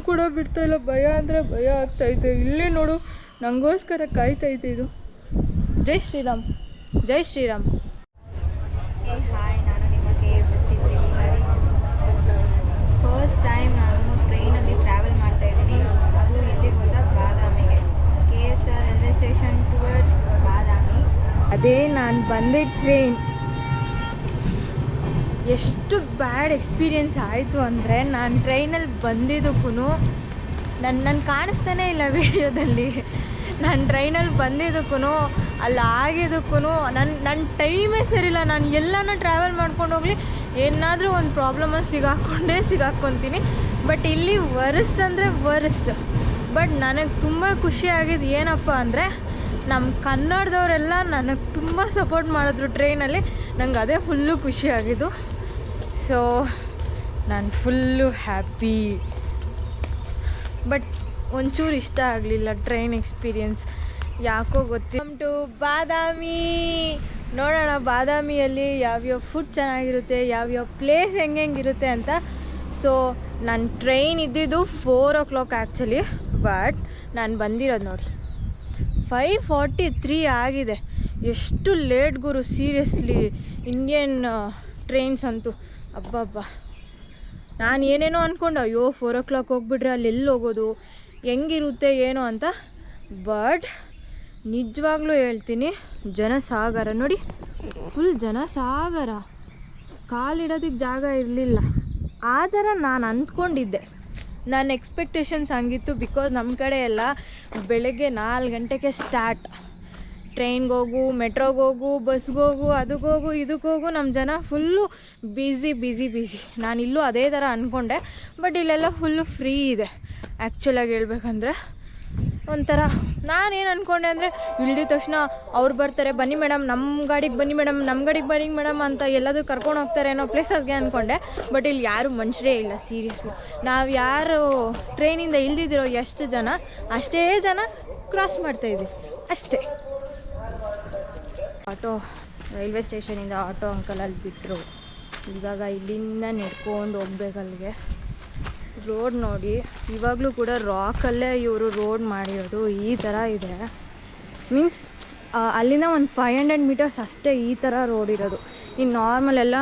ಕೂಡ ಬಿಡ್ತಾಯಿಲ್ಲ. ಭಯ ಅಂದರೆ ಭಯ ಆಗ್ತಾಯಿದೆ. ಇಲ್ಲೇ ನೋಡು, ನನಗೋಸ್ಕರ ಕಾಯ್ತೈತೆ ಇದು. ಜೈ ಶ್ರೀರಾಮ್, ಜೈ ಶ್ರೀರಾಮ್. ಹಾಯ್, ನಾನು ನಿಮ್ಮ KF53 ಫಸ್ಟ್ ಟೈಮ್ ನಾನು ಟ್ರೈನಲ್ಲಿ ಟ್ರಾವೆಲ್ ಮಾಡ್ತಾ ಇದ್ದೀನಿ. ಅದು ಎಲ್ಲಿ ಗೊತ್ತಾ? ಬಾದಾಮಿಗೆ. KSR ರೈಲ್ವೆ ಸ್ಟೇಷನ್ ಟುವರ್ಡ್ಸ್ ಬಾದಾಮಿ. ಅದೇ ನಾನು ಬಂದಿದ್ದ ಟ್ರೈನ್. ಎಷ್ಟು ಬ್ಯಾಡ್ ಎಕ್ಸ್ಪೀರಿಯೆನ್ಸ್ ಆಯಿತು ಅಂದರೆ, ನಾನು ಟ್ರೈನಲ್ಲಿ ಬಂದಿದ್ದಕ್ಕೂ ನನ್ನ ಕಾಣಿಸ್ತಾನೇ ಇಲ್ಲ ವೀಡಿಯೋದಲ್ಲಿ. ನಾನು ಟ್ರೈನಲ್ಲಿ ಬಂದಿದ್ದಕ್ಕೂ ಅಲ್ಲಿ ಆಗಿದ್ದಕ್ಕೂ ನನ್ನ ಟೈಮೇ ಸರಿಯಿಲ್ಲ. ನಾನು ಎಲ್ಲನೂ ಟ್ರಾವೆಲ್ ಮಾಡ್ಕೊಂಡು ಹೋಗಲಿ, ಏನಾದರೂ ಒಂದು ಪ್ರಾಬ್ಲಮಲ್ಲಿ ಸಿಗಾಕ್ಕೊತೀನಿ. ಬಟ್ ಇಲ್ಲಿ ವರ್ಸ್ಟ್ ಅಂದರೆ ವರ್ಸ್ಟ್. ಬಟ್ ನನಗೆ ತುಂಬ ಖುಷಿ ಆಗಿದ್ದು ಏನಪ್ಪ ಅಂದರೆ, ನಮ್ಮ ಕನ್ನಡದವರೆಲ್ಲ ನನಗೆ ತುಂಬ ಸಪೋರ್ಟ್ ಮಾಡಿದ್ರು ಟ್ರೈನಲ್ಲಿ. ನಂಗೆ ಅದೇ ಫುಲ್ಲು ಖುಷಿ ಆಗಿದ್ದು. ಸೊ ನಾನು ಫುಲ್ಲು ಹ್ಯಾಪಿ. ಬಟ್ ಒಂಚೂರು ಇಷ್ಟ ಆಗಲಿಲ್ಲ ಟ್ರೈನ್ ಎಕ್ಸ್ಪೀರಿಯನ್ಸ್, ಯಾಕೋ ಗೊತ್ತಿಲ್ಲ. ಟು ಬಾದಾಮಿ. ನೋಡೋಣ ಬಾದಾಮಿಯಲ್ಲಿ ಯಾವ್ಯಾವ ಫುಡ್ ಚೆನ್ನಾಗಿರುತ್ತೆ, ಯಾವ್ಯಾವ ಪ್ಲೇಸ್ ಹೆಂಗಿರುತ್ತೆ ಅಂತ. ಸೊ ನನ್ನ ಟ್ರೈನ್ ಇದ್ದಿದ್ದು 4 o'clock ಆ್ಯಕ್ಚುಲಿ. ಬಟ್ ನಾನು ಬಂದಿರೋದು ನೋಡಿ 5:43 ಆಗಿದೆ. ಎಷ್ಟು ಲೇಟ್ ಗುರು, ಸೀರಿಯಸ್ಲಿ. ಇಂಡಿಯನ್ ಟ್ರೈನ್ಸ್ ಅಂತೂ ಅಬ್ಬಬ್ಬ. ನಾನು ಏನೇನೋ ಅಂದ್ಕೊಂಡು, ಅಯ್ಯೋ 4 o'clock ಹೋಗ್ಬಿಟ್ರೆ ಅಲ್ಲಿ ಎಲ್ಲಿ ಹೋಗೋದು, ಹೆಂಗಿರುತ್ತೆ ಏನೋ ಅಂತ. ಬಟ್ ನಿಜವಾಗ್ಲೂ ಹೇಳ್ತೀನಿ, ಜನಸಾಗರ ನೋಡಿ, ಫುಲ್ ಜನಸಾಗರ. ಕಾಲಿಡೋದಕ್ಕೆ ಜಾಗ ಇರಲಿಲ್ಲ. ಆ ಥರ ನಾನು ಅಂದ್ಕೊಂಡಿದ್ದೆ. ನನ್ನ ಎಕ್ಸ್ಪೆಕ್ಟೇಷನ್ಸ್ ಹಂಗಿತ್ತು. ಬಿಕಾಸ್ ನಮ್ಮ ಕಡೆ ಎಲ್ಲ ಬೆಳಗ್ಗೆ 4 ಗಂಟೆಗೆ ಸ್ಟಾರ್ಟ್. ಟ್ರೈನ್ಗೆ ಹೋಗು, ಮೆಟ್ರೋಗೆ ಹೋಗು, ಬಸ್ಗೆ ಹೋಗು, ಅದಕ್ಕೆ ಹೋಗು, ಇದಕ್ಕೆ ಹೋಗು. ನಮ್ಮ ಜನ ಫುಲ್ಲು ಬ್ಯುಸಿ. ನಾನಿಲ್ಲೂ ಅದೇ ಥರ ಅಂದ್ಕೊಂಡೆ. ಬಟ್ ಇಲ್ಲೆಲ್ಲ ಫುಲ್ಲು ಫ್ರೀ ಇದೆ. ಆ್ಯಕ್ಚುಲಾಗಿ ಹೇಳ್ಬೇಕಂದ್ರೆ ಒಂಥರ ನಾನೇನು ಅಂದ್ಕೊಂಡೆ ಅಂದರೆ, ಇಳಿದ ತಕ್ಷಣ ಅವ್ರು ಬರ್ತಾರೆ, ಬನ್ನಿ ಮೇಡಮ್ ನಮ್ಮ ಗಾಡಿಗೆ ಬನ್ನಿ ಮೇಡಮ್, ನಮ್ಮ ಗಾಡಿಗೆ ಬನ್ನಿ ಮೇಡಮ್ ಅಂತ ಎಲ್ಲಾದರೂ ಕರ್ಕೊಂಡು ಹೋಗ್ತಾರೆ ಅನ್ನೋ ಪ್ಲೇಸಸ್ಗೆ ಅಂದ್ಕೊಂಡೆ. ಬಟ್ ಇಲ್ಲಿ ಯಾರು ಮನುಷ್ಯರೇ ಇಲ್ಲ, ಸೀರಿಯಸ್ಲಿ. ನಾವು ಯಾರು ಟ್ರೈನಿಂದ ಇಳ್ದಿದ್ದೀರೋ ಎಷ್ಟು ಜನ, ಅಷ್ಟೇ ಜನ ಕ್ರಾಸ್ ಮಾಡ್ತಾಯಿದ್ದೀವಿ ಅಷ್ಟೇ. ಆಟೋ ರೈಲ್ವೆ ಸ್ಟೇಷನಿಂದ ಆಟೋ ಅಂಕಲಲ್ಲಿ ಬಿಟ್ಟರು. ಇವಾಗ ಇಲ್ಲಿಂದ ನಡ್ಕೊಂಡು ಹೋಗ್ಬೇಕಲ್ಲಿಗೆ. ರೋಡ್ ನೋಡಿ, ಇವಾಗಲೂ ಕೂಡ ರಾಕಲ್ಲೇ ಇವರು ರೋಡ್ ಮಾಡಿರೋದು. ಈ ಥರ ಇದೆ. ಮೀನ್ಸ್ ಅಲ್ಲಿಂದ ಒಂದು 500 meters ಅಷ್ಟೇ ಈ ಥರ ರೋಡ್ ಇರೋದು. ಇನ್ನು ನಾರ್ಮಲ್ ಎಲ್ಲ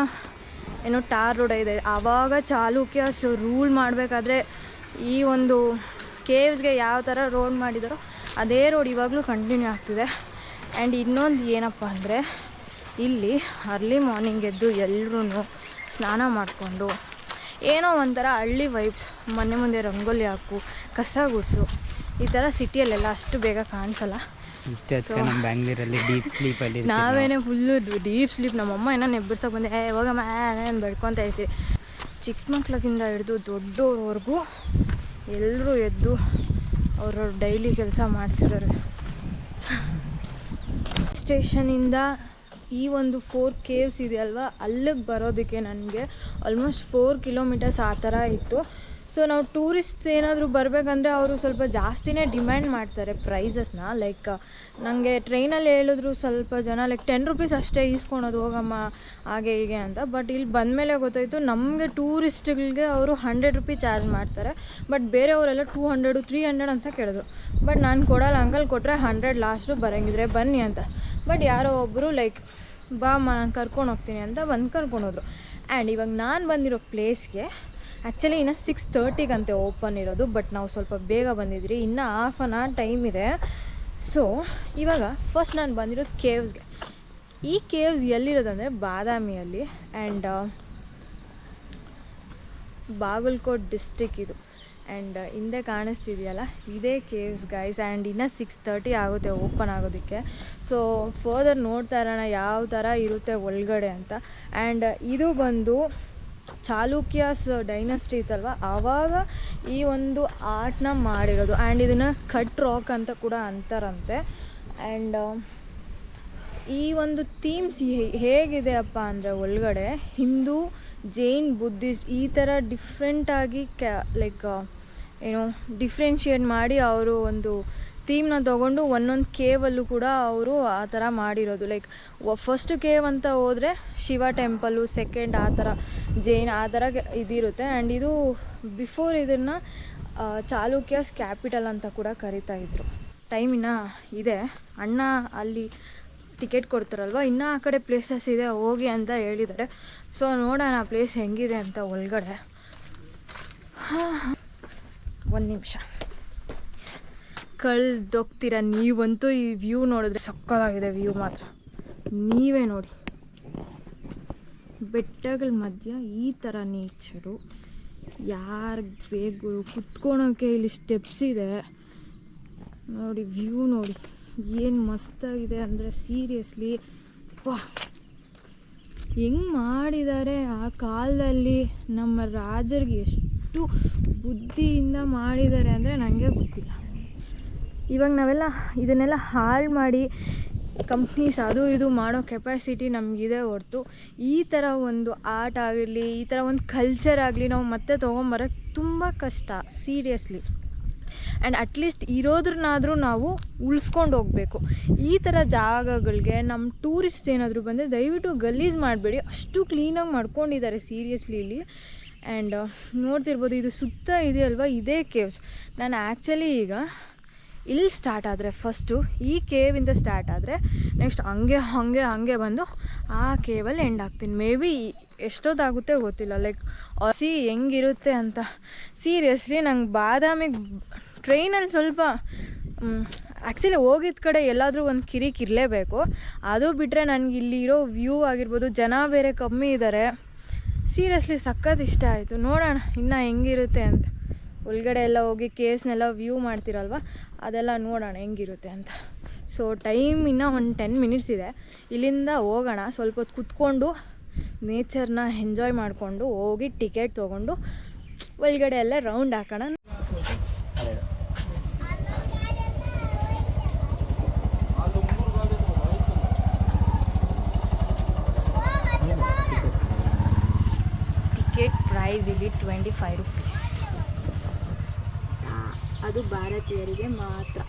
ಏನೋ ಟಾರ್ ರೋಡ್ ಇದೆ. ಆವಾಗ ಚಾಲುಕ್ಯಸ್ ರೂಲ್ ಮಾಡಬೇಕಾದ್ರೆ ಈ ಒಂದು ಕೇವ್ಸ್ಗೆ ಯಾವ ಥರ ರೋಡ್ ಮಾಡಿದಾರೋ ಅದೇ ರೋಡ್ ಇವಾಗಲೂ ಕಂಟಿನ್ಯೂ ಆಗ್ತಿದೆ. ಆ್ಯಂಡ್ ಇನ್ನೊಂದು ಏನಪ್ಪ ಅಂದರೆ, ಇಲ್ಲಿ ಅರ್ಲಿ ಮಾರ್ನಿಂಗ್ ಎದ್ದು ಎಲ್ಲರೂ ಸ್ನಾನ ಮಾಡಿಕೊಂಡು ಏನೋ ಒಂಥರ ಹಳ್ಳಿ ವೈಬ್ಸ್. ಮನೆ ಮುಂದೆ ರಂಗೋಲಿ ಹಾಕು, ಕಸ ಗುಡಿಸು. ಈ ಥರ ಸಿಟಿಯಲ್ಲೆಲ್ಲ ಅಷ್ಟು ಬೇಗ ಕಾಣಿಸಲ್ಲ. ಬ್ಯಾಂಗ್ಳೂರಲ್ಲಿ ಡೀಪ್ ಸ್ಲೀಪಲ್ಲಿ ನಾವೇನೇ ಫುಲ್ಲು ಡೀಪ್ ಸ್ಲೀಪ್. ನಮ್ಮಮ್ಮ ಏನೋ ನೆಬ್ಬರ್ಸೋಕೆ ಬಂದೆ, ಹೋಗಮ್ಮ ಏನು ಬೆಳ್ಕೊತ ಇರ್ತೀವಿ. ಚಿಕ್ಕ ಮಕ್ಳಿಂದ ಹಿಡಿದು ದೊಡ್ಡವ್ರವರೆಗೂ ಎಲ್ಲರೂ ಎದ್ದು ಅವ್ರವ್ರ ಡೈಲಿ ಕೆಲಸ ಮಾಡ್ತಿದ್ದಾರೆ. ಸ್ಟೇಷನಿಂದ ಈ ಒಂದು 4 caves ಇದೆಯಲ್ವ, ಅಲ್ಲಿಗೆ ಬರೋದಕ್ಕೆ ನನಗೆ ಆಲ್ಮೋಸ್ಟ್ 4 kilometers ಆ ಥರ ಇತ್ತು. ಸೊ ನಾವು ಟೂರಿಸ್ಟ್ಸ್ ಏನಾದರೂ ಬರಬೇಕಂದ್ರೆ ಅವರು ಸ್ವಲ್ಪ ಜಾಸ್ತಿನೇ ಡಿಮ್ಯಾಂಡ್ ಮಾಡ್ತಾರೆ ಪ್ರೈಸಸ್ನ. ಲೈಕ್ ನನಗೆ ಟ್ರೈನಲ್ಲಿ ಹೇಳಿದ್ರು ಸ್ವಲ್ಪ ಜನ, ಲೈಕ್ 10 rupees ಅಷ್ಟೇ ಈಸ್ಕೊಳೋದು, ಹೋಗಮ್ಮ ಹಾಗೆ ಹೀಗೆ ಅಂತ. ಬಟ್ ಇಲ್ಲಿ ಬಂದಮೇಲೆ ಗೊತ್ತಾಯಿತು, ನಮಗೆ ಟೂರಿಸ್ಟ್ಗಳಿಗೆ ಅವರು 100 rupees ಚಾರ್ಜ್ ಮಾಡ್ತಾರೆ. ಬಟ್ ಬೇರೆಯವರೆಲ್ಲ 200, 300 ಅಂತ ಕೇಳಿದ್ರು. ಬಟ್ ನಾನು ಕೊಡಲ್ಲ ಅಂಕಲ್, ಕೊಟ್ಟರೆ 100 ಲಾಸ್ಟು, ಬರೋಂಗಿದ್ರೆ ಬನ್ನಿ ಅಂತ. ಬಟ್ ಯಾರೋ ಒಬ್ಬರು ಲೈಕ್ ಬಾ ಅಮ್ಮ ನಾನು ಕರ್ಕೊಂಡು ಹೋಗ್ತೀನಿ ಅಂತ ಬಂದು ಕರ್ಕೊಂಡೋದ್ರು. ಆ್ಯಂಡ್ ಇವಾಗ ನಾನು ಬಂದಿರೋ ಪ್ಲೇಸ್ಗೆ ಆ್ಯಕ್ಚುಲಿ ಇನ್ನು 6:30 ಓಪನ್ ಇರೋದು. ಬಟ್ ನಾವು ಸ್ವಲ್ಪ ಬೇಗ ಬಂದಿದ್ರಿ, ಇನ್ನೂ ಹಾಫ್ ಆನ್ ಅವರ್ ಟೈಮ್ ಇದೆ. ಸೊ ಇವಾಗ ಫಸ್ಟ್ ನಾನು ಬಂದಿರೋದು ಕೇವ್ಸ್ಗೆ. ಈ ಕೇವ್ಸ್ ಎಲ್ಲಿರೋದಂದರೆ ಬಾದಾಮಿಯಲ್ಲಿ. ಆ್ಯಂಡ್ ಬಾಗಲಕೋಟ್ ಡಿಸ್ಟಿಕ್ ಇದು. ಆ್ಯಂಡ್ ಹಿಂದೆ ಕಾಣಿಸ್ತಿದೆಯಲ್ಲ, ಇದೇ ಕೇವ್ಸ್ ಗೈಸ್. ಆ್ಯಂಡ್ ಇನ್ನೂ 6:30 ಆಗುತ್ತೆ ಓಪನ್ ಆಗೋದಕ್ಕೆ. ಸೊ ಫರ್ದರ್ ನೋಡ್ತಾ ಇರೋಣ ಯಾವ ಥರ ಇರುತ್ತೆ ಒಳಗಡೆ ಅಂತ. ಆ್ಯಂಡ್ ಇದು ಬಂದು ಚಾಲುಕ್ಯಾಸ್ ಡೈನಸ್ಟಿ ಇತ್ತಲ್ವ, ಆವಾಗ ಈ ಒಂದು ಆರ್ಟ್ನ ಮಾಡಿರೋದು. ಆ್ಯಂಡ್ ಇದನ್ನು ಕಟ್ ರಾಕ್ ಅಂತ ಕೂಡ ಅಂತಾರಂತೆ. ಆ್ಯಂಡ್ ಈ ಒಂದು ಥೀಮ್ಸ್ ಹೇಗಿದೆ ಅಪ್ಪ ಅಂದರೆ, ಒಳಗಡೆ ಹಿಂದೂ, ಜೈನ್, ಬುದ್ಧಿಸ್ಟ್ ಈ ಥರ ಡಿಫ್ರೆಂಟಾಗಿ ಲೈಕ್ ಏನು ಡಿಫ್ರೆನ್ಷಿಯೇಟ್ ಮಾಡಿ ಅವರು ಒಂದು ಥೀಮ್ನ ತೊಗೊಂಡು ಒಂದೊಂದು ಕೇವಲ್ಲೂ ಕೂಡ ಅವರು ಆ ಥರ ಮಾಡಿರೋದು. ಲೈಕ್ ಫಸ್ಟ್ ಕೇವ್ ಅಂತ ಹೋದರೆ ಶಿವ ಟೆಂಪಲು, ಸೆಕೆಂಡ್ ಆ ಥರ ಜೈನ್ ಆ ಥರ ಇದಿರುತ್ತೆ. ಆ್ಯಂಡ್ ಇದು ಬಿಫೋರ್ ಇದನ್ನು ಚಾಲುಕ್ಯಾಸ್ ಕ್ಯಾಪಿಟಲ್ ಅಂತ ಕೂಡ ಕರಿತಾ ಇದ್ರು. ಟೈಮ್ ಇನ್ನೂ ಇದೆ, ಅಣ್ಣ ಅಲ್ಲಿ ಟಿಕೆಟ್ ಕೊಡ್ತಾರಲ್ವ, ಇನ್ನೂ ಆ ಕಡೆ ಪ್ಲೇಸಸ್ ಇದೆ ಹೋಗಿ ಅಂತ ಹೇಳಿದ್ದಾರೆ. ಸೊ ನೋಡೋಣ ಪ್ಲೇಸ್ ಹೆಂಗಿದೆ ಅಂತ ಒಳಗಡೆ. ಒಂದು ನಿಮಿಷ, ಕಳೆದೋಗ್ತೀರ ನೀವಂತೂ. ಈ ವ್ಯೂ ನೋಡಿದ್ರೆ ಸಕ್ಕತ್ತಾಗಿದೆ ವ್ಯೂ ಮಾತ್ರ, ನೀವೇ ನೋಡಿ. ಬೆಟ್ಟಗಳ ಮಧ್ಯ ಈ ಥರ ನೇಚರು, ಯಾರಿಗೆ ಬೇಕು ಕುತ್ಕೊಳೋಕ್ಕೆ ಇಲ್ಲಿ ಸ್ಟೆಪ್ಸ್ ಇದೆ ನೋಡಿ. ವ್ಯೂ ನೋಡಿ ಏನು ಮಸ್ತಾಗಿದೆ ಅಂದರೆ ಸೀರಿಯಸ್ಲಿ ಹೆಂಗೆ ಮಾಡಿದ್ದಾರೆ ಆ ಕಾಲದಲ್ಲಿ. ನಮ್ಮ ರಾಜರಿಗೆ ಎಷ್ಟು ಬುದ್ಧಿಯಿಂದ ಮಾಡಿದ್ದಾರೆ ಅಂದರೆ ನನಗೆ ಗೊತ್ತಿಲ್ಲ. ಇವಾಗ ನಾವೆಲ್ಲ ಇದನ್ನೆಲ್ಲ ಹಾಳು ಮಾಡಿ ಕಂಪ್ನೀಸ್ ಅದು ಇದು ಮಾಡೋ ಕೆಪಾಸಿಟಿ ನಮಗಿದೆ ಹೊರತು ಈ ಥರ ಒಂದು ಆರ್ಟ್ ಆಗಿರಲಿ, ಈ ಥರ ಒಂದು ಕಲ್ಚರ್ ಆಗಲಿ ನಾವು ಮತ್ತೆ ತೊಗೊಂಬರೋಕ್ಕೆ ತುಂಬ ಕಷ್ಟ ಸೀರಿಯಸ್ಲಿ. ಆ್ಯಂಡ್ ಅಟ್ಲೀಸ್ಟ್ ಇರೋದ್ರನ್ನಾದರೂ ನಾವು ಉಳಿಸ್ಕೊಂಡು ಹೋಗಬೇಕು. ಈ ಥರ ಜಾಗಗಳಿಗೆ ನಮ್ಮ ಟೂರಿಸ್ಟ್ ಏನಾದರೂ ಬಂದರೆ ದಯವಿಟ್ಟು ಗಲೀಜು ಮಾಡಬೇಡಿ, ಅಷ್ಟು ಕ್ಲೀನಾಗಿ ಮಾಡ್ಕೊಂಡಿದ್ದಾರೆ ಸೀರಿಯಸ್ಲಿ ಇಲ್ಲಿ. ಆ್ಯಂಡ್ ನೋಡ್ತಿರ್ಬೋದು ಇದು ಸುತ್ತ ಇದೆಯಲ್ವ, ಇದೇ ಕೇವ್ಸ್. ನಾನು ಆ್ಯಕ್ಚುಲಿ ಈಗ ಇಲ್ಲಿ ಸ್ಟಾರ್ಟ್ ಆದರೆ ಫಸ್ಟು ಈ ಕೇವಿಂದ ಸ್ಟಾರ್ಟ್ ಆದರೆ ನೆಕ್ಸ್ಟ್ ಹಂಗೆ ಬಂದು ಆ ಕೇವಲ್ಲಿ ಎಂಡ್ ಆಗ್ತೀನಿ. ಮೇ ಬಿ ಎಷ್ಟೊತ್ತಾಗುತ್ತೆ ಗೊತ್ತಿಲ್ಲ, ಲೈಕ್ ಹೆಂಗಿರುತ್ತೆ ಅಂತ. ಸೀರಿಯಸ್ಲಿ ನಂಗೆ ಬಾದಾಮಿಗೆ ಟ್ರೈನಲ್ಲಿ ಸ್ವಲ್ಪ ಆ್ಯಕ್ಚುಲಿ ಹೋಗಿದ್ದ ಕಡೆ ಎಲ್ಲಾದರೂ ಒಂದು ಕಿರಿಕ್ ಇರಲೇಬೇಕು. ಅದು ಬಿಟ್ಟರೆ ನನಗೆ ಇಲ್ಲಿರೋ ವ್ಯೂ ಆಗಿರ್ಬೋದು, ಜನ ಬೇರೆ ಕಮ್ಮಿ ಇದ್ದಾರೆ. ಸೀರಿಯಸ್ಲಿ ಸಖತ್ ಇಷ್ಟ ಆಯಿತು. ನೋಡೋಣ ಇನ್ನು ಹೆಂಗಿರುತ್ತೆ ಅಂತ. ಒಳಗಡೆ ಎಲ್ಲ ಹೋಗಿ ಕೇವ್ಸ್ನೆಲ್ಲ ವ್ಯೂ ಮಾಡ್ತಿರಲ್ವ, ಅದೆಲ್ಲ ನೋಡೋಣ ಹೆಂಗಿರುತ್ತೆ ಅಂತ. ಸೊ ಟೈಮ್ ಇನ್ನೂ ಒಂದು 10 ಮಿನಿಟ್ಸ್ ಇದೆ. ಇಲ್ಲಿಂದ ಹೋಗೋಣ, ಸ್ವಲ್ಪ ಹೊತ್ತು ಕುತ್ಕೊಂಡು ನೇಚರ್ನ ಎಂಜಾಯ್ ಮಾಡಿಕೊಂಡು ಹೋಗಿ ಟಿಕೆಟ್ ತೊಗೊಂಡು ಒಳಗಡೆ ಎಲ್ಲ ರೌಂಡ್ ಹಾಕೋಣ. ಟಿಕೆಟ್ ಪ್ರೈಸ್ ಇಲ್ಲಿ 25 ರೂಪೀಸ್. ಅದು ಭಾರತೀಯರಿಗೆ ಮಾತ್ರ.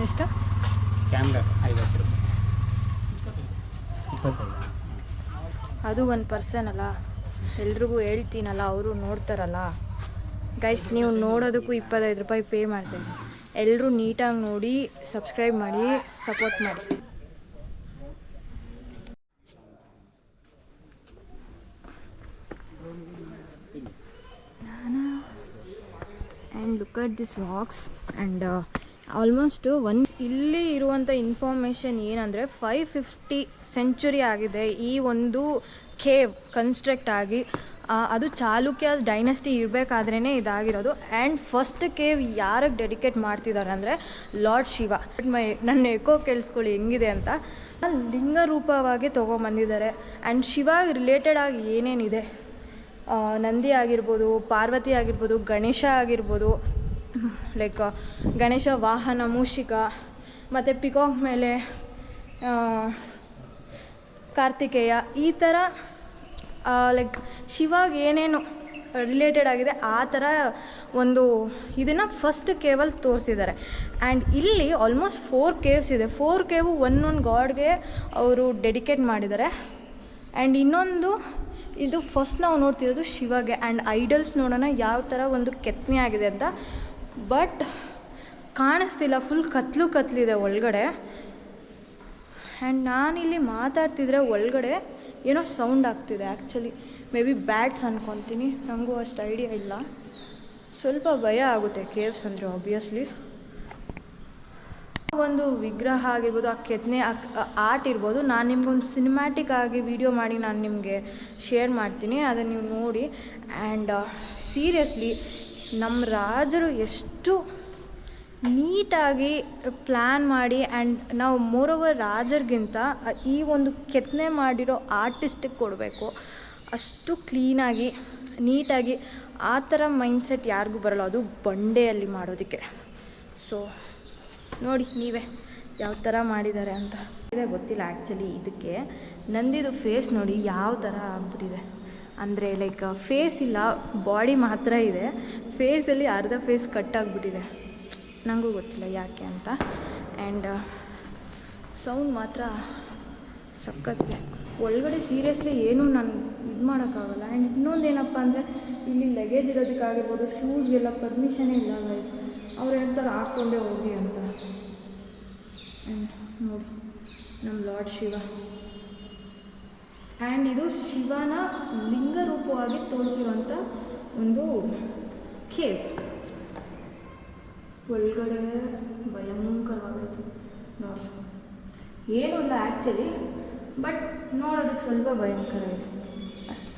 ಎಷ್ಟು? ಕ್ಯಾಮ್ರಾ 50 ರೂಪಾಯಿ. 25. ಅದು ಒಂದು ಪರ್ಸನ್ ಅಲ್ಲ, ಎಲ್ರಿಗೂ ಹೇಳ್ತೀನಲ್ಲ, ಅವರು ನೋಡ್ತಾರಲ್ಲ ಗೈಸ್. ನೀವು ನೋಡೋದಕ್ಕೂ 25 ರೂಪಾಯಿ ಪೇ ಮಾಡ್ತೀನಿ. ಎಲ್ಲರೂ ನೀಟಾಗಿ ನೋಡಿ, ಸಬ್ಸ್ಕ್ರೈಬ್ ಮಾಡಿ, ಸಪೋರ್ಟ್ ಮಾಡಿ. And look at this rocks. And almost ಇಲ್ಲಿ ಇರುವಂಥ ಇನ್ಫಾರ್ಮೇಷನ್ ಏನಂದರೆ 550 ಸೆಂಚುರಿ ಆಗಿದೆ ಈ ಒಂದು ಕೇವ್ ಕನ್ಸ್ಟ್ರಕ್ಟ್ ಆಗಿ. ಅದು ಚಾಲುಕ್ಯ ಡೈನಸ್ಟಿ ಇರಬೇಕಾದ್ರೇ ಇದಾಗಿರೋದು. ಆ್ಯಂಡ್ ಫಸ್ಟ್ ಕೇವ್ ಯಾರಿಗೆ ಡೆಡಿಕೇಟ್ ಮಾಡ್ತಿದ್ದಾರೆ ಅಂದರೆ ಲಾರ್ಡ್ ಶಿವ. ನನ್ನ ಎಕೋ ಕೇಳಿಸ್ಕೊಳ್ಳಿ ಹೆಂಗಿದೆ ಅಂತ. ಲಿಂಗ ರೂಪವಾಗಿ ತೊಗೊಂಬಂದಿದ್ದಾರೆ. ಆ್ಯಂಡ್ ಶಿವಾಗ ರಿಲೇಟೆಡ್ ಆಗಿ ಏನೇನಿದೆ, ನಂದಿ ಆಗಿರ್ಬೋದು, ಪಾರ್ವತಿ ಆಗಿರ್ಬೋದು, ಗಣೇಶ ಆಗಿರ್ಬೋದು, ಲೈಕ್ ಗಣೇಶ ವಾಹನ ಮೂಷಿಕ, ಮತ್ತು ಪಿಕಾಕ್ ಮೇಲೆ ಕಾರ್ತಿಕೇಯ, ಈ ಥರ ಲೈಕ್ ಶಿವಾಗ ಏನೇನು ರಿಲೇಟೆಡ್ ಆಗಿದೆ ಆ ಥರ ಒಂದು ಇದನ್ನು ಫಸ್ಟ್ ಕೇವಲ್ಲಿ ತೋರಿಸಿದ್ದಾರೆ. ಆ್ಯಂಡ್ ಇಲ್ಲಿ ಆಲ್ಮೋಸ್ಟ್ 4 ಕೇವ್ಸ್ ಇದೆ. 4 ಕೇವು ಒಂದೊಂದು ಗಾಡ್ಗೆ ಅವರು ಡೆಡಿಕೇಟ್ ಮಾಡಿದ್ದಾರೆ. ಆ್ಯಂಡ್ ಇನ್ನೊಂದು ಇದು ಫಸ್ಟ್ ನಾವು ನೋಡ್ತಿರೋದು ಶಿವಗೆ. ಆ್ಯಂಡ್ ಐಡಲ್ಸ್ ನೋಡೋಣ ಯಾವ ಥರ ಒಂದು ಕೆತ್ತನೆ ಆಗಿದೆ ಅಂತ. ಬಟ್ ಕಾಣಿಸ್ತಿಲ್ಲ, ಫುಲ್ ಕತ್ಲಿದೆ ಒಳಗಡೆ. ಆ್ಯಂಡ್ ನಾನಿಲ್ಲಿ ಮಾತಾಡ್ತಿದ್ರೆ ಒಳಗಡೆ ಏನೋ ಸೌಂಡ್ ಆಗ್ತಿದೆ. ಆ್ಯಕ್ಚುಲಿ ಮೇ ಬಿ ಬ್ಯಾಟ್ಸ್ ಅಂದ್ಕೊತೀನಿ, ನನಗೂ ಅಷ್ಟು ಐಡಿಯಾ ಇಲ್ಲ. ಸ್ವಲ್ಪ ಭಯ ಆಗುತ್ತೆ ಕೇವ್ಸ್ ಅಂದರೆ ಆಬ್ವಿಯಸ್ಲಿ. ಒಂದು ವಿಗ್ರಹ ಆಗಿರ್ಬೋದು, ಆ ಕೆತ್ತನೆ ಆರ್ಟ್ ಇರ್ಬೋದು, ನಾನು ನಿಮ್ಗೊಂದು ಸಿನಿಮ್ಯಾಟಿಕ್ ಆಗಿ ವಿಡಿಯೋ ಮಾಡಿ ನಾನು ನಿಮಗೆ ಶೇರ್ ಮಾಡ್ತೀನಿ, ಅದನ್ನು ನೀವು ನೋಡಿ. ಆ್ಯಂಡ್ ಸೀರಿಯಸ್ಲಿ ನಮ್ಮ ರಾಜರು ಎಷ್ಟು ನೀಟಾಗಿ ಪ್ಲ್ಯಾನ್ ಮಾಡಿ, ಆ್ಯಂಡ್ ನಾವು ಮೋರೋವರ್ ರಾಜರಿಗಿಂತ ಈ ಒಂದು ಕೆತ್ತನೆ ಮಾಡಿರೋ ಆರ್ಟಿಸ್ಟಿಗೆ ಕೊಡಬೇಕು. ಅಷ್ಟು ಕ್ಲೀನಾಗಿ ನೀಟಾಗಿ ಆ ಥರ ಮೈಂಡ್ಸೆಟ್ ಯಾರಿಗೂ ಬರೋಲ್ಲ, ಅದು ಬಂಡೆಯಲ್ಲಿ ಮಾಡೋದಕ್ಕೆ. ಸೊ ನೋಡಿ ನೀವೇ ಯಾವ ಥರ ಮಾಡಿದ್ದಾರೆ ಅಂತ. ಇದೆ ಗೊತ್ತಿಲ್ಲ ಆ್ಯಕ್ಚುಲಿ. ಇದಕ್ಕೆ ನಂದಿದು ಫೇಸ್ ನೋಡಿ ಯಾವ ಥರ ಆಗ್ಬಿಟ್ಟಿದೆ ಅಂದರೆ, ಲೈಕ್ ಫೇಸ್ ಇಲ್ಲ, ಬಾಡಿ ಮಾತ್ರ ಇದೆ. ಫೇಸಲ್ಲಿ ಅರ್ಧ ಫೇಸ್ ಕಟ್ ಆಗಿಬಿಟ್ಟಿದೆ. ನನಗೂ ಗೊತ್ತಿಲ್ಲ ಯಾಕೆ ಅಂತ. ಆ್ಯಂಡ್ ಸೌಂಡ್ ಮಾತ್ರ ಸಖತ್ತೆ. ಒಳಗಡೆ ಸೀರಿಯಸ್ಲಿ ಏನೂ ನಾನು ಇದು ಮಾಡೋಕ್ಕಾಗಲ್ಲ. ಆ್ಯಂಡ್ ಇನ್ನೊಂದು ಏನಪ್ಪ ಅಂದರೆ ಇಲ್ಲಿ ಲಗೇಜ್ ಇರೋದಕ್ಕಾಗಿರ್ಬೋದು, ಶೂಸ್ಗೆಲ್ಲ ಪರ್ಮಿಷನೇ ಇಲ್ಲ ಗೈಸ್. ಅವ್ರು ಹೇಳ್ತಾರೆ ಹಾಕ್ಕೊಂಡೇ ಹೋಗಿ ಅಂತ. ಆ್ಯಂಡ್ ನೋಡಿ ನಮ್ಮ ಲಾರ್ಡ್ ಶಿವ. ಆ್ಯಂಡ್ ಇದು ಶಿವನ ಲಿಂಗ ರೂಪವಾಗಿ ತೋರಿಸಿರುವಂಥ ಒಂದು ಕೇವ್. ಒಳಗಡೆ ಭಯಂಕರವಾಗೈತೆ ನೋಡಿ. ಏನೂ ಇಲ್ಲ ಆ್ಯಕ್ಚುಲಿ, ಬಟ್ ನೋಡೋದಕ್ಕೆ ಸ್ವಲ್ಪ ಭಯಂಕರ ಇದೆ ಅಷ್ಟೇ.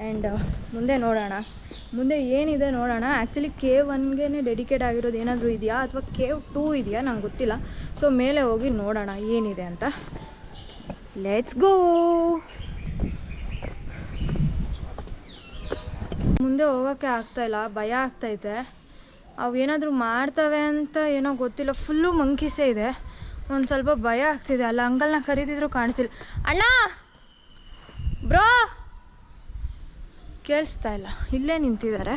ಆ್ಯಂಡ್ ಮುಂದೆ ನೋಡೋಣ, ಮುಂದೆ ಏನಿದೆ ನೋಡೋಣ. ಆ್ಯಕ್ಚುಲಿ K1ಗೆ ಡೆಡಿಕೇಟ್ ಆಗಿರೋದು ಏನಾದರೂ ಇದೆಯಾ ಅಥವಾ K2 ಇದೆಯಾ ನಂಗೆ ಗೊತ್ತಿಲ್ಲ. ಸೊ ಮೇಲೆ ಹೋಗಿ ನೋಡೋಣ ಏನಿದೆ ಅಂತ. Let's go. ಮುಂದೆ ಹೋಗೋಕ್ಕೆ ಆಗ್ತಾಯಿಲ್ಲ, ಭಯ ಆಗ್ತೈತೆ. ಅವು ಏನಾದರೂ ಮಾಡ್ತವೆ ಅಂತ ಏನೋ ಗೊತ್ತಿಲ್ಲ. ಫುಲ್ಲು ಮಂಕೀಸೇ ಇದೆ. ಒಂದು ಸ್ವಲ್ಪ ಭಯ ಆಗ್ತಿದೆ. ಅಲ್ಲ ಅಂಕಲ್ನ ಕರೀತಿದ್ರು ಕಾಣಿಸ್ತಿಲ್ಲ. ಅಣ್ಣ ಬ್ರೋ ಕೇಳಿಸ್ತಾ ಇಲ್ಲ. ಇಲ್ಲೇ ನಿಂತಿದ್ದಾರೆ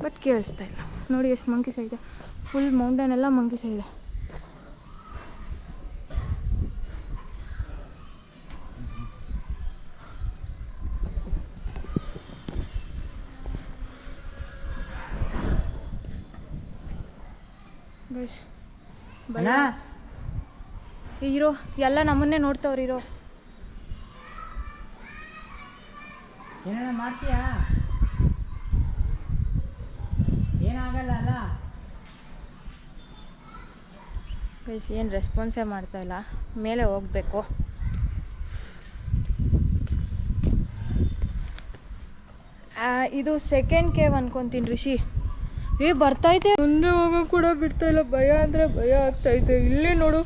ಬಟ್ ಕೇಳಿಸ್ತಾ ಇಲ್ಲ. ನೋಡಿ ಎಷ್ಟು ಮಂಕೀಸ ಇದೆ. ಫುಲ್ ಮೌಂಟೇನ್ ಎಲ್ಲ ಮಂಕೀಸ ಇದೆ. ಭಯ ಇರೋ ಎಲ್ಲ ನಮ್ಮನ್ನೇ ನೋಡ್ತಾವ್ರಿರೋ. ಏನಾರ ಮಾಡ್ತೀಯಾ? ಏನಾಗಲ್ಲ ಅಲ್ಲ ಗೈಸ್, ಏನು ರೆಸ್ಪಾನ್ಸೇ ಮಾಡ್ತಾಯಿಲ್ಲ. ಮೇಲೆ ಹೋಗಬೇಕು. ಇದು ಸೆಕೆಂಡ್ ಕೇವ್ ಅನ್ಕೊತೀನಿ ರಿಷಿ. ಬರ್ತೈತೆ. ಮುಂದೆ ಹೋಗೋಕೆ ಕೂಡ ಬಿಡ್ತಾಯಿಲ್ಲ. ಭಯ ಅಂದರೆ ಭಯ ಆಗ್ತೈತೆ. ಇಲ್ಲೇ ನೋಡು,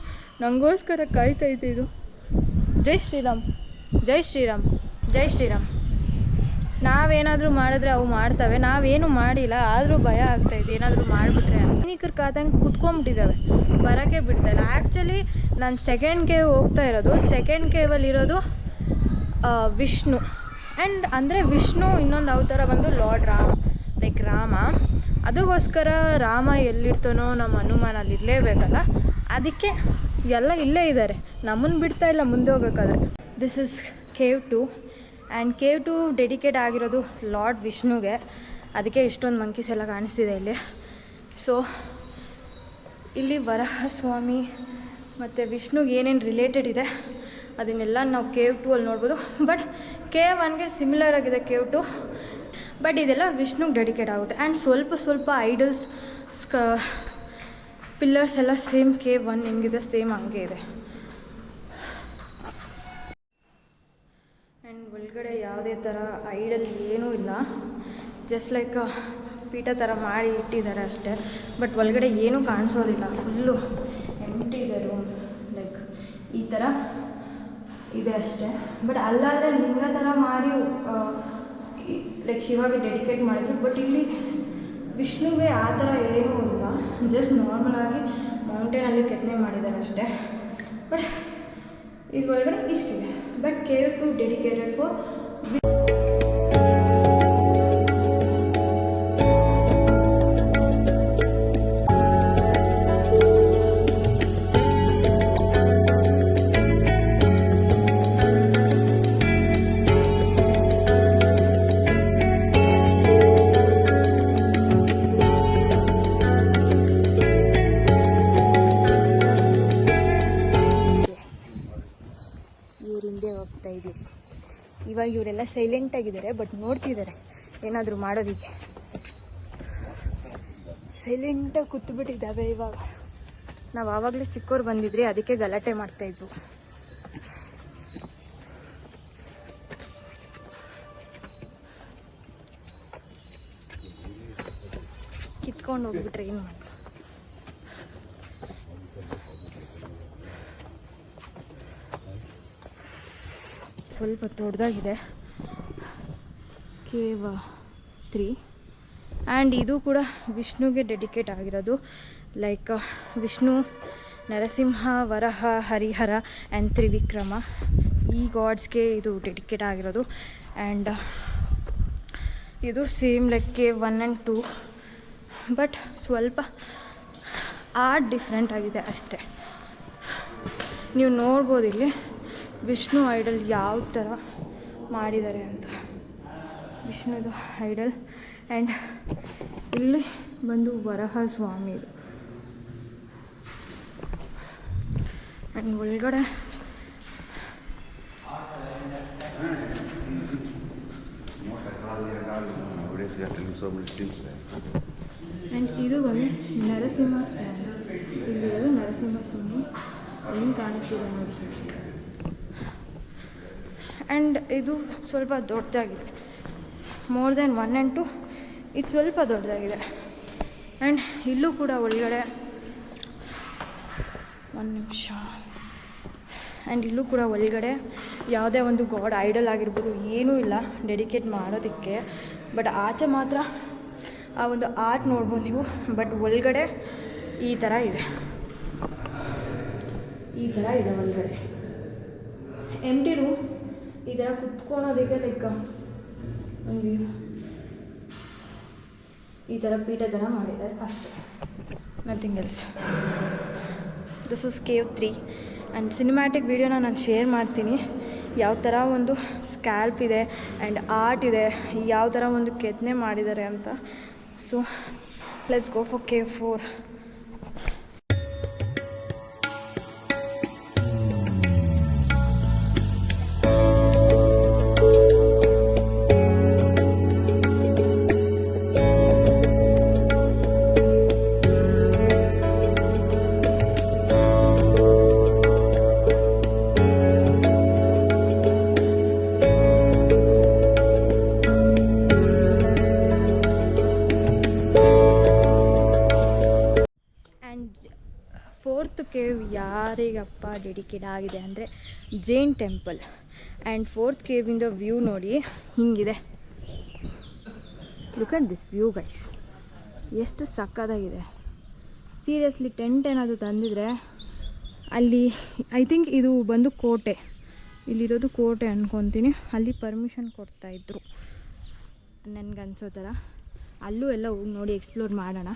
ನನಗೋಸ್ಕರ ಕಾಯ್ತೈತೆ ಇದು. ಜೈ ಶ್ರೀರಾಮ್, ಜೈ ಶ್ರೀರಾಮ್, ಜೈ ಶ್ರೀರಾಮ್. ನಾವೇನಾದರೂ ಮಾಡಿದ್ರೆ ಅವು ಮಾಡ್ತವೆ. ನಾವೇನು ಮಾಡಿಲ್ಲ, ಆದರೂ ಭಯ ಆಗ್ತಾಯಿದೆ ಏನಾದರೂ ಮಾಡಿಬಿಟ್ರೆ. ಸೈನಿಕರು ಕಾದಂಗೆ ಕುತ್ಕೊಂಡ್ಬಿಟ್ಟಿದ್ದಾವೆ, ಬರೋಕ್ಕೆ ಬಿಡ್ತಾಯಿಲ್ಲ. ಆ್ಯಕ್ಚುಲಿ ನಾನು ಸೆಕೆಂಡ್ ಕೇವ್ ಹೋಗ್ತಾ ಇರೋದು. ಸೆಕೆಂಡ್ ಕೇವಲ್ಲಿರೋದು ವಿಷ್ಣು. ಆ್ಯಂಡ್ ಅಂದರೆ ವಿಷ್ಣು ಇನ್ನೊಂದು ಅವತಾರ ಬಂದು ಲಾರ್ಡ್ ಲೈಕ್ ರಾಮ. ಅದಕ್ಕೋಸ್ಕರ ರಾಮ ಎಲ್ಲಿರ್ತಾನೋ ನಮ್ಮ ಹನುಮಾನಲ್ಲಿ ಇರಲೇಬೇಕಲ್ಲ, ಅದಕ್ಕೆ ಎಲ್ಲ ಇಲ್ಲೇ ಇದ್ದಾರೆ. ನಮ್ಮನ್ನು ಬಿಡ್ತಾಯಿಲ್ಲ ಮುಂದೆ ಹೋಗೋಕ್ಕಾದ್ರೆ. This is K2. And K2 dedicate ಆಗಿರೋದು ಲಾರ್ಡ್ ವಿಷ್ಣುಗೆ. ಅದಕ್ಕೆ ಇಷ್ಟೊಂದು ಮಂಕೀಸ್ ಎಲ್ಲ ಕಾಣಿಸ್ತಿದೆ ಇಲ್ಲಿ. ಸೊ ಇಲ್ಲಿ ವರಹ ಸ್ವಾಮಿ ಮತ್ತು ವಿಷ್ಣುಗೆ ಏನೇನು ರಿಲೇಟೆಡ್ ಇದೆ ಅದನ್ನೆಲ್ಲ ನಾವು K2 ಅಲ್ಲಿ ನೋಡ್ಬೋದು. ಬಟ್ K1ಗೆ ಸಿಮಿಲರ್ ಆಗಿದೆ K2. ಬಟ್ ಇದೆಲ್ಲ ವಿಷ್ಣುಗೆ ಡೆಡಿಕೇಟ್ ಆಗುತ್ತೆ. ಆ್ಯಂಡ್ ಸ್ವಲ್ಪ ಐಡಲ್ಸ್ ಪಿಲ್ಲರ್ಸ್ ಎಲ್ಲ ಸೇಮ್ K1 ಹೆಂಗಿದೆ ಸೇಮ್ ಹಂಗೆ ಇದೆ. ಆ್ಯಂಡ್ ಒಳಗಡೆ ಯಾವುದೇ ಥರ ಐಡಲ್ ಏನೂ ಇಲ್ಲ. ಜಸ್ಟ್ ಲೈಕ್ ಪೀಠ ಥರ ಮಾಡಿ ಇಟ್ಟಿದ್ದಾರೆ ಅಷ್ಟೇ. ಬಟ್ ಒಳಗಡೆ ಏನೂ ಕಾಣಿಸೋದಿಲ್ಲ. ಫುಲ್ಲು ಎಂಟಿ ಇದೆ ರೂಮ್. ಲೈಕ್ ಈ ಥರ ಇದೆ ಅಷ್ಟೇ. ಬಟ್ ಅಲ್ಲಾದರೆ ಲಿಂಗ ಥರ ಮಾಡಿ ಲೈಕ್ ಶಿವಾಗೆ ಡೆಡಿಕೇಟ್ ಮಾಡಿದ್ರು. ಬಟ್ ಇಲ್ಲಿ ವಿಷ್ಣುಗೆ ಆ ಥರ ಏನೂ ಇಲ್ಲ. ಜಸ್ಟ್ ನಾರ್ಮಲಾಗಿ ಮೌಂಟೇನಲ್ಲಿ ಕೆತ್ತನೆ ಮಾಡಿದ್ದಾರೆ ಅಷ್ಟೇ. ಬಟ್ ಇದ್ರೊಳಗಡೆ ಇಷ್ಟಿದೆ. ಬಟ್ K2 ಡೆಡಿಕೇಟೆಡ್ ಫಾರ್ ಹೋಗ್ತಾ ಇದ್ದೀವಿ. ಇವಾಗ ಇವರೆಲ್ಲ ಸೈಲೆಂಟಾಗಿದ್ದಾರೆ, ಬಟ್ ನೋಡ್ತಿದ್ದಾರೆ ಏನಾದರೂ ಮಾಡೋದಕ್ಕೆ. ಸೈಲೆಂಟಾಗಿ ಕೂತ್ಬಿಟ್ಟಿದ್ದಾವೆ. ಇವಾಗ ನಾವು ಆವಾಗಲೇ ಚಿಕ್ಕವ್ರು ಬಂದಿದ್ರಿ, ಅದಕ್ಕೆ ಗಲಾಟೆ ಮಾಡ್ತಾಯಿದ್ವು. ಕಿತ್ಕೊಂಡು ಹೋಗ್ಬಿಟ್ರೆ ಏನು ಮಾಡಿ. ಸ್ವಲ್ಪ ದೊಡ್ಡದಾಗಿದೆ ಕೇವ್ 3 ಆ್ಯಂಡ್ ಇದು ಕೂಡ ವಿಷ್ಣುಗೆ ಡೆಡಿಕೇಟ್ ಆಗಿರೋದು. ಲೈಕ್ ವಿಷ್ಣು, ನರಸಿಂಹ, ವರಹ, ಹರಿಹರ ಆ್ಯಂಡ್ ತ್ರಿವಿಕ್ರಮ, ಈ ಗಾಡ್ಸ್ಗೆ ಇದು ಡೆಡಿಕೇಟ್ ಆಗಿರೋದು. ಆ್ಯಂಡ್ ಇದು same like cave 1 and 2, but ಸ್ವಲ್ಪ ಆರ್ಟ್ ಡಿಫ್ರೆಂಟ್ ಆಗಿದೆ ಅಷ್ಟೇ. ನೀವು ನೋಡ್ಬೋದು ಇಲ್ಲಿ ವಿಷ್ಣು ಐಡಲ್ ಯಾವ ಥರ ಮಾಡಿದ್ದಾರೆ ಅಂತ. ವಿಷ್ಣುದು ಐಡಲ್ ಆ್ಯಂಡ್ ಇಲ್ಲಿ ಬಂದು ವರಹ ಸ್ವಾಮಿದು. ಆ್ಯಂಡ್ ಒಳಗಡೆ ಆ್ಯಂಡ್ ಇದು ಬಂದು ನರಸಿಂಹ ಸ್ವಾಮಿ. ಇಲ್ಲಿರೋದು ನರಸಿಂಹ ಸ್ವಾಮಿ ಹೆಂಗೆ ಕಾಣಿಸ್ತಿದೆ ನೋಡಿ. ಆ್ಯಂಡ್ ಇದು ಸ್ವಲ್ಪ ದೊಡ್ಡದಾಗಿದೆ, ಮೋರ್ ದೆನ್ 1 and 2 ಇದು ಸ್ವಲ್ಪ ದೊಡ್ಡದಾಗಿದೆ. ಆ್ಯಂಡ್ ಇಲ್ಲೂ ಕೂಡ ಒಳಗಡೆ ಒಂದು ನಿಮಿಷ. ಆ್ಯಂಡ್ ಇಲ್ಲೂ ಕೂಡ ಒಳಗಡೆ ಯಾವುದೇ ಒಂದು ಗಾಡ್ ಐಡಲ್ ಆಗಿರ್ಬೋದು ಏನೂ ಇಲ್ಲ ಡೆಡಿಕೇಟ್ ಮಾಡೋದಕ್ಕೆ. ಬಟ್ ಆಚೆ ಮಾತ್ರ ಆ ಒಂದು ಆರ್ಟ್ ನೋಡ್ಬೋದು ನೀವು. ಬಟ್ ಒಳಗಡೆ ಈ ಥರ ಇದೆ, ಈ ಥರ ಇದೆ ಒಳಗಡೆ. ಎಂಟಿ ರೂಮ್, ಈ ಥರ ಕುತ್ಕೊಳೋದಕ್ಕೆ ಲೈಕ್ ಒಂದು ಈ ಥರ ಪೀಠ ಥರ ಮಾಡಿದ್ದಾರೆ ಅಷ್ಟೇ, nothing else. This is cave 3 and cinematic ವೀಡಿಯೋನ ನಾನು ಶೇರ್ ಮಾಡ್ತೀನಿ. ಯಾವ ಥರ ಒಂದು ಸ್ಕ್ಯಾಲ್ಪ್ ಇದೆ ಆ್ಯಂಡ್ ಆರ್ಟ್ ಇದೆ, ಯಾವ ಥರ ಒಂದು ಕೆತ್ತನೆ ಮಾಡಿದ್ದಾರೆ ಅಂತ. So let's go for cave 4. Fourth cave ಯಾರಿಗಪ್ಪ ಡೆಡಿಕೇಟ್ ಆಗಿದೆ ಅಂದರೆ ಜೈನ್ ಟೆಂಪಲ್. ಆ್ಯಂಡ್ ಫೋರ್ತ್ ಕೇವಿಂದ ವ್ಯೂ ನೋಡಿ ಹಿಂಗಿದೆ. Look at this view guys, ಎಷ್ಟು ಸಕ್ಕತ್ತಾಗಿದೆ. ಸೀರಿಯಸ್ಲಿ ಟೆಂಟ್ ಏನಾದರೂ ತಂದಿದ್ರೆ ಅಲ್ಲಿ, ಐ ಥಿಂಕ್ ಇದು ಬಂದು ಕೋಟೆ, ಇಲ್ಲಿರೋದು ಕೋಟೆ ಅಂದ್ಕೊತೀನಿ. ಅಲ್ಲಿ ಪರ್ಮಿಷನ್ ಕೊಡ್ತಾಯಿದ್ರು ನನಗನ್ಸೋ ಥರ. ಅಲ್ಲೂ ಎಲ್ಲ ಹೋಗಿ ನೋಡಿ ಎಕ್ಸ್ಪ್ಲೋರ್ ಮಾಡೋಣ.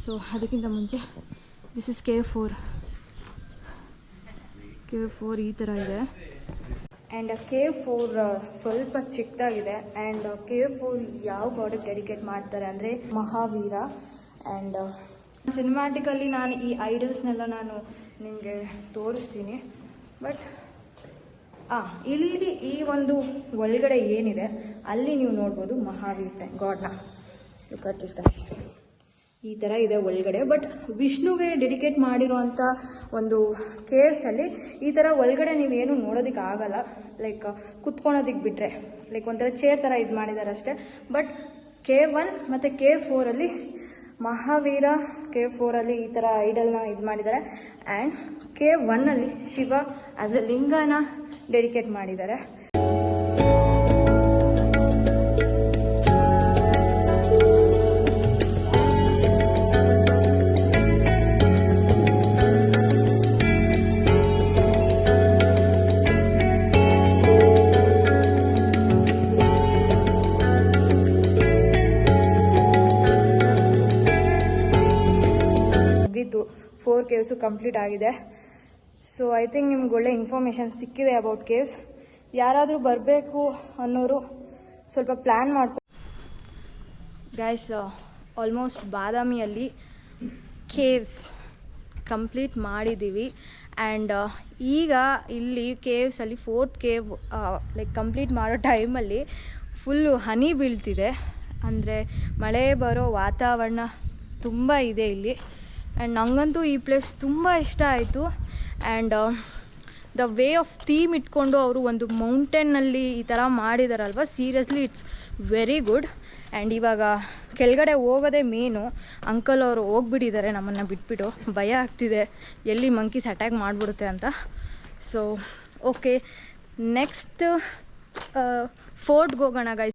ಸೊ ಅದಕ್ಕಿಂತ ಮುಂಚೆ ದಿಸ್ ಇಸ್ ಕೇವ್ 4. ಕೇವ್ 4 ಈ ಥರ ಇದೆ. ಆ್ಯಂಡ್ ಕೇವ್ 4 ಸ್ವಲ್ಪ ಚಿಕ್ಕದಾಗಿದೆ. ಆ್ಯಂಡ್ ಕೇವ್ 4 ಯಾವ ಗಾಡಿಗೆ ಡೆಡಿಕೇಟ್ ಮಾಡ್ತಾರೆ ಅಂದರೆ ಮಹಾವೀರ. ಆ್ಯಂಡ್ ಸಿನಿಮ್ಯಾಟಿಕಲ್ಲಿ ನಾನು ಈ ಐಡಲ್ಸ್ನೆಲ್ಲ ನಾನು ನಿಮಗೆ ತೋರಿಸ್ತೀನಿ. ಬಟ್ ಇಲ್ಲಿ ಈ ಒಂದು ಒಳಗಡೆ ಏನಿದೆ ಅಲ್ಲಿ ನೀವು ನೋಡ್ಬೋದು ಮಹಾವೀರ ಗಾಡ್ನ. ಲುಕ್ ಅಟ್ ದಿಸ್ ಗೈಸ್, ಈ ಥರ ಇದೆ ಒಳಗಡೆ. ಬಟ್ ವಿಷ್ಣುಗೆ ಡೆಡಿಕೇಟ್ ಮಾಡಿರೋವಂಥ ಒಂದು ಕೇವ್ಸಲ್ಲಿ ಈ ಥರ ಒಳಗಡೆ ನೀವೇನು ನೋಡೋದಕ್ಕೆ ಆಗಲ್ಲ. ಲೈಕ್ ಕುತ್ಕೊಳೋದಕ್ಕೆ ಬಿಟ್ಟರೆ ಲೈಕ್ ಒಂಥರ ಚೇರ್ ಥರ ಇದು ಮಾಡಿದ್ದಾರೆ ಅಷ್ಟೇ. ಬಟ್ ಕೇವ್ 1 ಮತ್ತು ಕೇವ್ 4ಅಲ್ಲಿ ಮಹಾವೀರ, ಕೇವ್ 4ಅಲ್ಲಿ ಈ ಥರ ಐಡಲ್ನ ಇದು ಮಾಡಿದ್ದಾರೆ. ಆ್ಯಂಡ್ ಕೇವ್ 1ಅಲ್ಲಿ ಶಿವ ಆ್ಯಸ್ ಎ ಲಿಂಗನ ಡೆಡಿಕೇಟ್ ಮಾಡಿದ್ದಾರೆ. ಮುಗೀತು, 4 ಕೇವ್ಸು ಕಂಪ್ಲೀಟ್ ಆಗಿದೆ. ಸೊ ಐ ಥಿಂಕ್ ನಿಮ್ಗೆ ಒಳ್ಳೆ ಇನ್ಫಾರ್ಮೇಷನ್ ಸಿಕ್ಕಿದೆ ಅಬೌಟ್ ಕೇವ್ಸ್. ಯಾರಾದರೂ ಬರಬೇಕು ಅನ್ನೋರು ಸ್ವಲ್ಪ ಪ್ಲ್ಯಾನ್ ಮಾಡ್ಕೊ. ಗೈಸ್, ಆಲ್ಮೋಸ್ಟ್ ಬಾದಾಮಿಯಲ್ಲಿ ಕೇವ್ಸ್ ಕಂಪ್ಲೀಟ್ ಮಾಡಿದ್ದೀವಿ. ಆ್ಯಂಡ್ ಈಗ ಇಲ್ಲಿ ಕೇವ್ಸಲ್ಲಿ 4th ಕೇವ್ ಲೈಕ್ ಕಂಪ್ಲೀಟ್ ಮಾಡೋ ಟೈಮಲ್ಲಿ ಫುಲ್ಲು ಹನಿ ಬೀಳ್ತಿದೆ. ಅಂದರೆ ಮಳೆ ಬರೋ ವಾತಾವರಣ ತುಂಬ ಇದೆ ಇಲ್ಲಿ. ಆ್ಯಂಡ್ ನನಗಂತೂ ಈ ಪ್ಲೇಸ್ ತುಂಬ ಇಷ್ಟ ಆಯಿತು. And the way of theme ಇಟ್ಕೊಂಡು ಅವರು ಒಂದು ಮೌಂಟೇನಲ್ಲಿ ಈ ಥರ ಮಾಡಿದಾರಲ್ವ, seriously it's very good. And ಇವಾಗ ಕೆಳಗಡೆ ಹೋಗೋದೇ ಮೇನು. ಅಂಕಲ್ ಅವರು ಹೋಗ್ಬಿಟ್ಟಿದ್ದಾರೆ ನಮ್ಮನ್ನು ಬಿಟ್ಬಿಟ್ಟು. ಭಯ ಆಗ್ತಿದೆ ಎಲ್ಲಿ ಮಂಕೀಸ್ ಅಟ್ಯಾಕ್ ಮಾಡಿಬಿಡುತ್ತೆ ಅಂತ. ಸೊ ಓಕೆ, ನೆಕ್ಸ್ಟ್ ಫೋರ್ಟ್ಗೆ ಹೋಗೋಣ ಗೈಸ್.